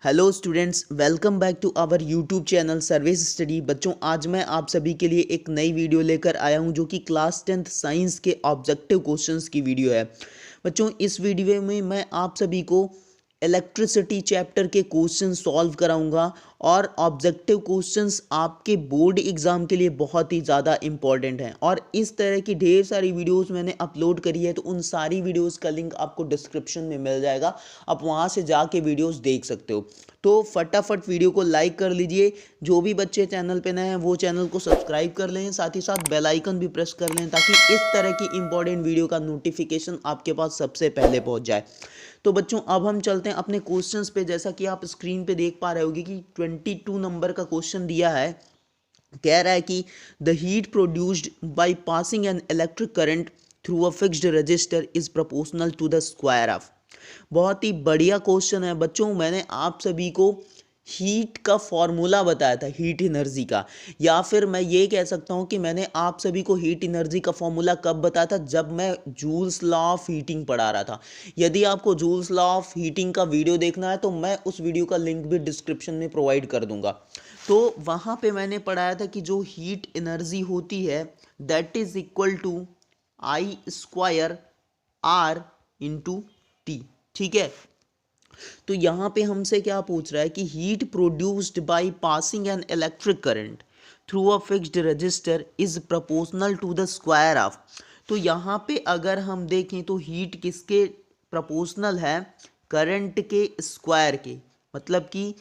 Hello students, welcome back to our YouTube channel service study. बच्चों, आज मैं आप सभी के लिए एक नई वीडियो लेकर आया हूं जो कि क्लास 10th साइंस के ऑब्जेक्टिव क्वेश्चंस की वीडियो है। बच्चों, इस वीडियो में मैं आप सभी को इलेक्ट्रिसिटी चैप्टर के क्वेश्चन सॉल्व कराऊंगा और ऑब्जेक्टिव क्वेश्चंस आपके बोर्ड एग्जाम के लिए बहुत ही ज़्यादा इंपॉर्टेंट हैं। और इस तरह की ढेर सारी वीडियोस मैंने अपलोड करी है, तो उन सारी वीडियोस का लिंक आपको डिस्क्रिप्शन में मिल जाएगा, आप वहां से जाके वीडियोस देख सकते हो। तो फटाफट वीडियो को लाइक कर लीजिए। जो भी बच्चे चैनल पे नए हैं वो चैनल को सब्सक्राइब कर लें, साथ ही साथ बेल आइकन भी प्रेस कर लें ताकि इस तरह की इंपॉर्टेंट वीडियो का नोटिफिकेशन आपके पास सबसे पहले पहुंच जाए। तो बच्चों, अब हम चलते हैं अपने क्वेश्चंस पे। जैसा कि आप स्क्रीन पे देख पा रहे होगे कि 22 नंबर का क्वेश्चन दिया है। कह रहा है कि the heat produced by passing an electric current through a fixed resistor is proportional to the square of. बहुत ही बढ़िया क्वेश्चन है बच्चों। मैंने आप सभी को हीट का फॉर्मूला बताया था, हीट एनर्जी का, या फिर मैं ये कह सकता हूँ कि मैंने आप सभी को हीट एनर्जी का फॉर्मूला कब बताया था, जब मैं जूल्स लॉ ऑफ हीटिंग पढ़ा रहा था। यदि आपको जूल्स लॉ ऑफ हीटिंग का वीडियो देखना है तो मैं उस वीडियो का लिंक भी डिस्क्रिप्शन में प्रोवाइड कर दूंगा। तो वहाँ पे मैंने पढ़ाया था कि जो हीट एनर्जी होती है that is equal to I square R into T. ठीक है, तो यहां पे हमसे क्या पूछ रहा है कि heat produced by passing an electric current through a fixed resistor is proportional to the square of. तो यहाँ पे अगर हम देखें तो हीट किसके प्रोपोर्शनल है, करंट के स्क्वायर के, मतलब कि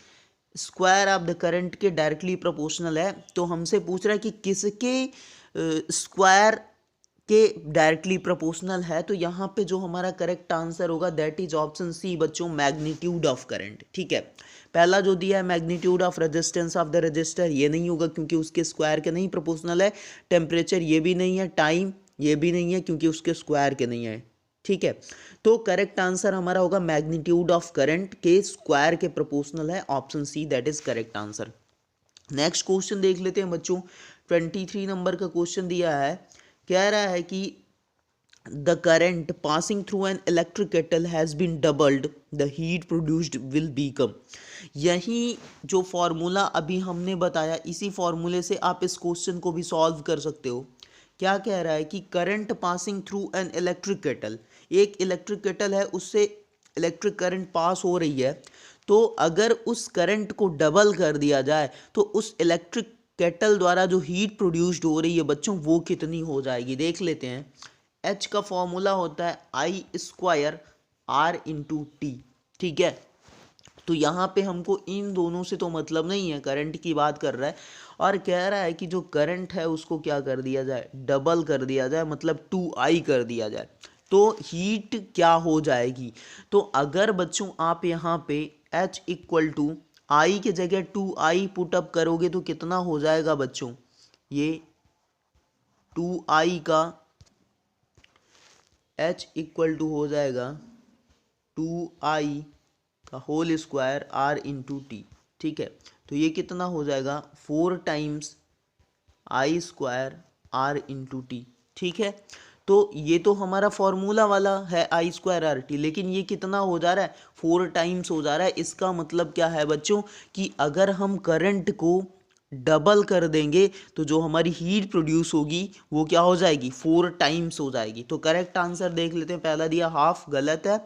स्क्वायर ऑफ द करंट के डायरेक्टली प्रोपोर्शनल है। तो हमसे पूछ रहा है कि किसके स्क्वायर के डायरेक्टली प्रोपोर्शनल है। तो यहाँ पे जो हमारा करेक्ट आंसर होगा दैट इज ऑप्शन सी बच्चों, मैग्नीट्यूड ऑफ करंट। ठीक है, पहला जो दिया है magnitude of resistance of the register, ये नहीं होगा क्योंकि उसके स्क्वायर के नहीं प्रोपोर्शनल है। टेम्परेचर ये भी नहीं है, टाइम ये भी नहीं है क्योंकि उसके स्क्वायर के नहीं है। ठीक है, तो करेक्ट आंसर हमारा होगा मैग्नीट्यूड ऑफ करंट के स्क्वायर के प्रोपोर्शनल है, option C that is correct answer. Next question देख लेते हैं बच्चों। 23 नंबर का क्वेश्चन दिया है। कह रहा है कि the current passing through an electric kettle has been doubled, the heat produced will become. यही जो फॉर्मूला अभी हमने बताया, इसी फॉर्मूले से आप इस क्वेश्चन को भी सॉल्व कर सकते हो। क्या कह रहा है कि current passing through an electric kettle, एक इलेक्ट्रिक केटल है, उससे इलेक्ट्रिक करंट पास हो रही है। तो अगर उस करंट को डबल कर दिया जाए तो उस इलेक्ट्रिक केटल द्वारा जो हीट प्रोड्यूस्ड हो रही है बच्चों, वो कितनी हो जाएगी, देख लेते हैं। एच का फॉर्मूला होता है आई स्क्वायर आर इंटू टी। ठीक है, तो यहाँ पे हमको इन दोनों से तो मतलब नहीं है, करंट की बात कर रहा है और कह रहा है कि जो करंट है उसको क्या कर दिया जाए, डबल कर दिया जाए, मतलब 2i कर दिया जाए। तो हीट क्या हो जाएगी। तो अगर बच्चों आप यहाँ पे h इक्वल टू आई के जगह 2i पुटअप करोगे तो कितना हो जाएगा बच्चों, ये 2i का h इक्वल टू हो जाएगा 2i का whole square R into T. ठीक है, तो ये कितना हो जाएगा 4 times I square R into T. ठीक है, तो ये तो हमारा फॉर्मूला वाला है आई स्क्वायर आर टी, लेकिन ये कितना हो जा रहा है, 4 टाइम्स हो जा रहा है। इसका मतलब क्या है बच्चों कि अगर हम करंट को डबल कर देंगे तो जो हमारी हीट प्रोड्यूस होगी वो क्या हो जाएगी, 4 टाइम्स हो जाएगी। तो करेक्ट आंसर देख लेते हैं। पहला दिया हाफ, गलत है।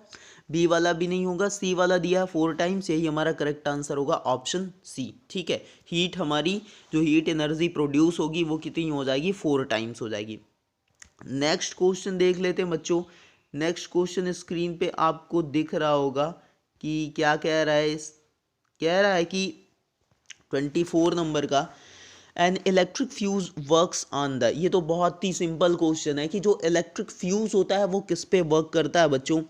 बी वाला भी नहीं होगा, सी वाला दिया 4 टाइम्स, यही हमारा करेक्ट आंसर होगा, ऑप्शन सी। ठीक है, हीट हमारी जो हीट एनर्जी प्रोड्यूस होगी वो कितनी हो जाएगी, 4 टाइम्स हो जाएगी। नेक्स्ट क्वेश्चन देख लेते हैं बच्चों। नेक्स्ट क्वेश्चन स्क्रीन पे आपको दिख रहा होगा कि क्या कह रहा है। कह रहा है कि 24 नंबर का an electric fuse works on the, ये तो बहुत ही सिंपल क्वेश्चन है कि जो इलेक्ट्रिक फ्यूज होता है वो किस पे वर्क करता है बच्चों।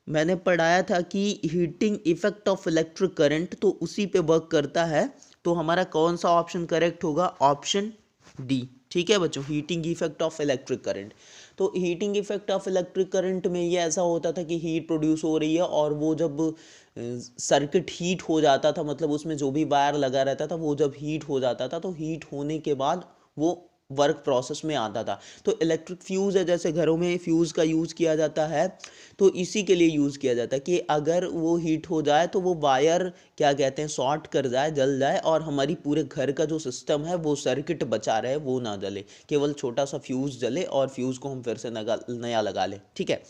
मैंने पढ़ाया था कि heating effect of electric current, तो उसी पे वर्क करता है। तो हमारा कौन सा ऑप्शन करेक्ट होगा, ऑप्शन डी। ठीक है बच्चों, heating effect of electric current. तो heating effect of electric current में ये ऐसा होता था कि हीट प्रोड्यूस हो रही है और वो जब सर्किट हीट हो जाता था, मतलब उसमें जो भी वायर लगा रहता था वो जब हीट हो जाता था, तो हीट होने के बाद वो वर्क प्रोसेस में आता था। तो इलेक्ट्रिक फ्यूज़ है, जैसे घरों में फ्यूज़ का यूज़ किया जाता है, तो इसी के लिए यूज़ किया जाता है कि अगर वो हीट हो जाए तो वो वायर क्या कहते हैं शॉर्ट कर जाए, जल जाए, और हमारी पूरे घर का जो सिस्टम है वो सर्किट बचा रहे, वो ना जले, केवल छोटा सा फ्यूज़ जले और फ्यूज़ को हम फिर से नया लगा लें। ठीक है,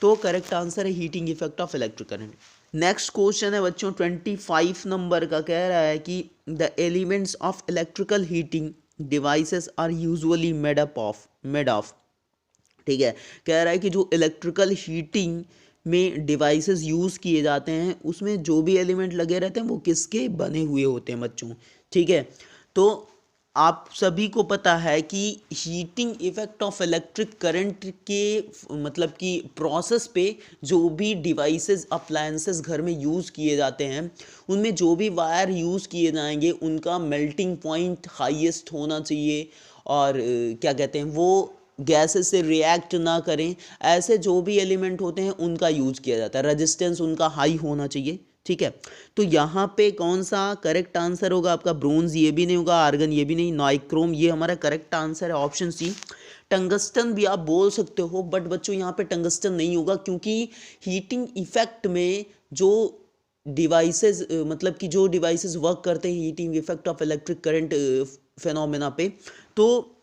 तो करेक्ट आंसर है heating effect of electric current. Next question है बच्चों 25 नंबर का, कह रहा है कि the elements of electrical heating devices are usually made of. ठीक है, कह रहा है कि जो इलेक्ट्रिकल हीटिंग में डिवाइसेस यूज़ किए जाते हैं उसमें जो भी एलिमेंट लगे रहते हैं वो किसके बने हुए होते हैं बच्चों। ठीक है, तो आप सभी को पता है कि heating effect of electric current के मतलब कि प्रोसेस पे जो भी डिवाइसेस अप्लायंसेस घर में यूज़ किए जाते हैं उनमें जो भी वायर यूज़ किए जाएंगे उनका मेल्टिंग पॉइंट हाईएस्ट होना चाहिए, और क्या कहते हैं वो गैसेस से रिएक्ट ना करें, ऐसे जो भी एलिमेंट होते हैं उनका यूज़ किया जाता है। रेजिस्टेंस उनका हाई होना चाहिए। ठीक है, तो यहाँ पे कौन सा करेक्ट आंसर होगा आपका? ब्रोंज ये भी नहीं होगा, आर्गन ये भी नहीं, नाइक्रोम ये हमारा करेक्ट आंसर है ऑप्शन सी। टंगस्टन भी आप बोल सकते हो, बट बच्चों यहाँ पे टंगस्टन नहीं होगा, क्योंकि हीटिंग इफेक्ट में जो डिवाइसेस मतलब कि जो डिवाइसेस वर्क करते हैं heating effect of electric current phenomena पे, तो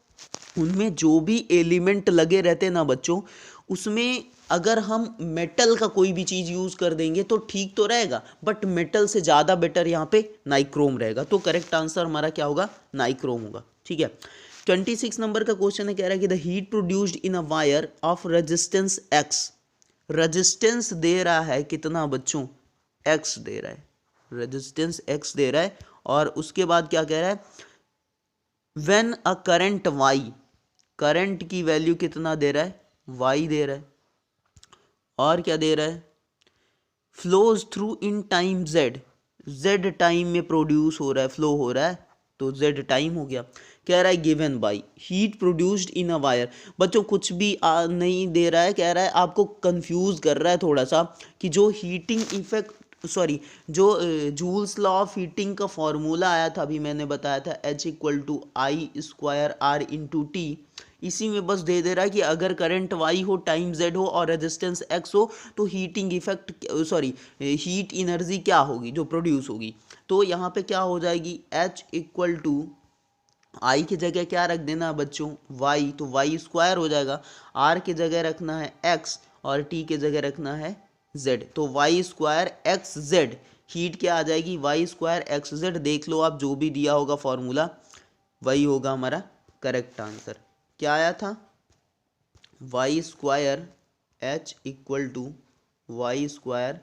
उनमें जो भी एलिमेंट लगे रहते हैं ना बच्चों, उसमें अगर हम मेटल का कोई भी चीज़ यूज़ कर देंगे तो ठीक तो रहेगा, बट मेटल से ज़्यादा बेटर यहाँ पे नाइक्रोम रहेगा। तो करेक्ट आंसर हमारा क्या होगा? नाइक्रोम होगा। ठीक है, 26 नंबर का क्वेश्चन है, कह रहा है कि the heat produced in a wire of resistance X. Resistance दे रहा है कितना बच्चों? एक्स दे रहा है, रेजिस्टेंस एक्स दे रहा है, और उसके बाद क्या कह रहा है? व्हेन अ करंट वाई, करंट की वैल्यू कितना दे रहा है? वाई दे रहा है, और क्या दे रहा है? Flows through in time Z, Z time में प्रोड्यूस हो रहा है, फ्लो हो रहा है, तो जेड टाइम हो गया। कह रहा है given by heat produced in a wire. बच्चों कुछ भी नहीं दे रहा है, कह रहा है आपको कंफ्यूज कर रहा है थोड़ा सा कि जो हीटिंग इफेक्ट जो जूल्स लॉ ऑफ हीटिंग का फॉर्मूला आया था, अभी मैंने बताया था H=I²R/T, इसी में बस दे रहा है कि अगर करंट वाई हो, टाइम जेड हो और रेजिस्टेंस एक्स हो, तो हीटिंग इफेक्ट हीट एनर्जी क्या होगी जो प्रोड्यूस होगी। तो यहाँ पे क्या हो जाएगी? H=I की जगह क्या रख देना बच्चों? y, तो y² हो जाएगा। r की जगह रखना है x और t की जगह रखना है z, तो y² xz हीट क्या आ जाएगी? y² xz। देख लो आप, जो भी दिया होगा फॉर्मूला वही होगा हमारा करेक्ट आंसर। क्या आया था? y² H=y²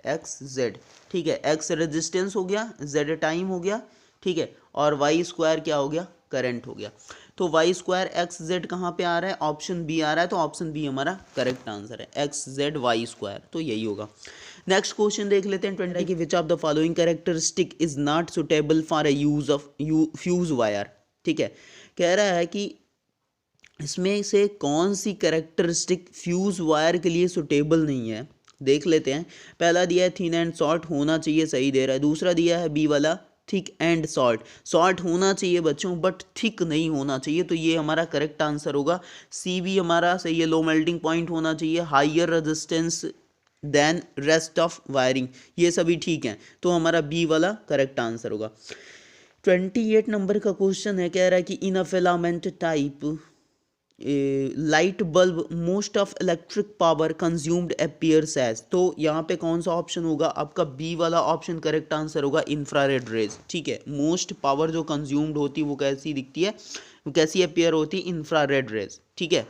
xz। ठीक है, x रेजिस्टेंस हो गया, z टाइम हो गया, ठीक है, और y² क्या हो गया? करंट हो गया। तो y² xz कहाँ पे आ रहा है? ऑप्शन बी आ रहा है, तो ऑप्शन बी हमारा करेक्ट आंसर है, xz y², तो यही होगा। नेक्स्ट क्वेश्चन देख लेते हैं 20 की, which of the following characteristic is not suitable for a use of fuse wire. ठीक है, कह रहा है कि इसमें से कौन सी कैरेक्टरिस्टिक फ्यूज वायर के लिए सुटेबल नहीं है। देख लेते हैं। पहला दिया है थिन एंड सॉल्ट होना चाहिए, सही दे रहा है। दूसरा दिया है बी वाला थिक एंड सॉल्ट, सॉल्ट होना चाहिए बच्चों बट थिक नहीं होना चाहिए, तो ये हमारा करेक्ट आंसर होगा। सी भी हमारा सही है, लो मेल्टिंग पॉइंट होना चाहिए, higher resistance than rest of wiring, ये सभी ठीक हैं, तो हमारा बी वाला करेक्ट आंसर होगा। 28 नंबर का क्वेश्चन है, कह रहा है कि in a filament type light bulb most of electric power consumed appears as. तो यहाँ पे कौन सा ऑप्शन होगा आपका? बी वाला ऑप्शन करेक्ट आंसर होगा, इंफ्रारेड रेज। ठीक है, मोस्ट पावर जो कंज्यूम्ड होती है वो कैसी दिखती है, वो कैसी अपीयर होती है? Infrared rays. ठीक है,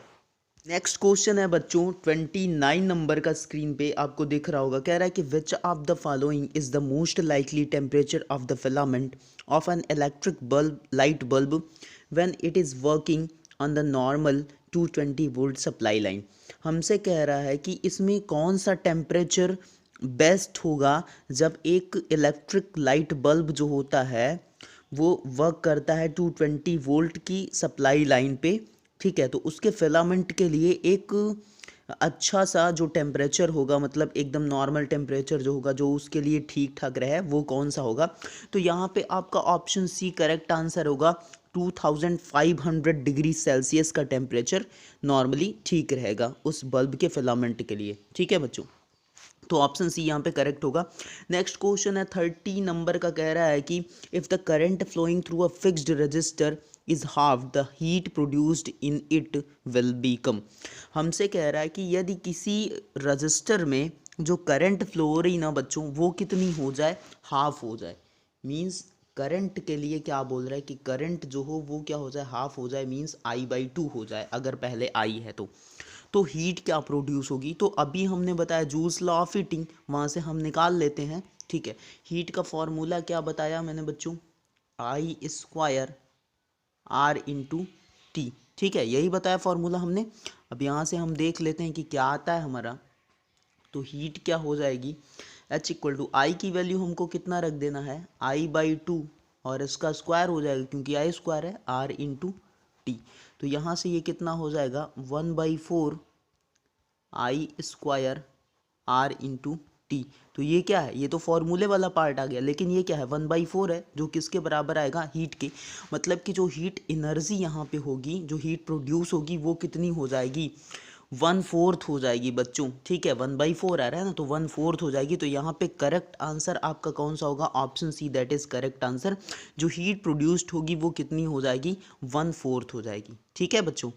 नेक्स्ट क्वेश्चन है बच्चों 29 नंबर का, स्क्रीन पे आपको दिख रहा होगा। कह रहा है कि which of the following is the most likely temperature of the filament of an electric bulb light bulb when it is working on the normal 220 volt supply line. हमसे कह रहा है कि इसमें कौन सा टेम्परेचर बेस्ट होगा जब एक इलेक्ट्रिक लाइट बल्ब जो होता है वो वर्क करता है 220 वोल्ट की सप्लाई लाइन पे। ठीक है, तो उसके फिलामेंट के लिए एक अच्छा सा जो टेम्परेचर होगा, मतलब एकदम नॉर्मल टेम्परेचर जो होगा, जो उसके लिए ठीक ठाक रहे, वो कौन सा होगा? तो यहाँ पे आपका ऑप्शन सी करेक्ट आंसर होगा, 2500 डिग्री सेल्सियस का टेम्परेचर नॉर्मली ठीक रहेगा उस बल्ब के फिलामेंट के लिए। ठीक है बच्चों, तो ऑप्शन सी यहाँ पे करेक्ट होगा। नेक्स्ट क्वेश्चन है 30 नंबर का, कह रहा है कि if the current flowing through a fixed resistor is half the heat produced in it will be कम। हमसे कह रहा है कि यदि किसी रजिस्टर में जो करंट फ्लो हो रही ना बच्चों वो कितनी हो जाए, हाफ हो जाए। मीन्स करंट के लिए क्या बोल रहा है कि करंट जो हो वो क्या हो जाए, हाफ हो जाए, मीन्स I/2 हो जाए अगर पहले आई है तो हीट क्या प्रोड्यूस होगी। तो अभी हमने बताया जूल्स लॉ ऑफ हीटिंग, वहाँ से हम निकाल लेते हैं। ठीक है, हीट का फॉर्मूला क्या बताया मैंने बच्चों, I² R/T। ठीक है, यही बताया फॉर्मूला हमने। अब यहाँ से हम देख लेते हैं कि क्या आता है हमारा। तो हीट क्या हो जाएगी, H=I की वैल्यू हमको कितना रख देना है, I/2, और इसका स्क्वायर हो जाएगा क्योंकि I² है, R/T। तो यहाँ से ये कितना हो जाएगा 1/4 I² R/T। तो ये क्या है, ये तो फॉर्मूले वाला पार्ट आ गया, लेकिन ये क्या है 1/4 है जो किसके बराबर आएगा, हीट के। मतलब कि जो हीट एनर्जी यहाँ पे होगी, जो हीट प्रोड्यूस होगी वो कितनी हो जाएगी, 1/4 हो जाएगी बच्चों। ठीक है, 1/4 आ रहा है ना, तो 1/4 हो जाएगी। तो यहाँ पे करेक्ट आंसर आपका कौन सा होगा, option C, that is correct answer. जो हीट प्रोड्यूस्ड होगी वो कितनी हो जाएगी, 1/4 हो जाएगी। ठीक है बच्चों।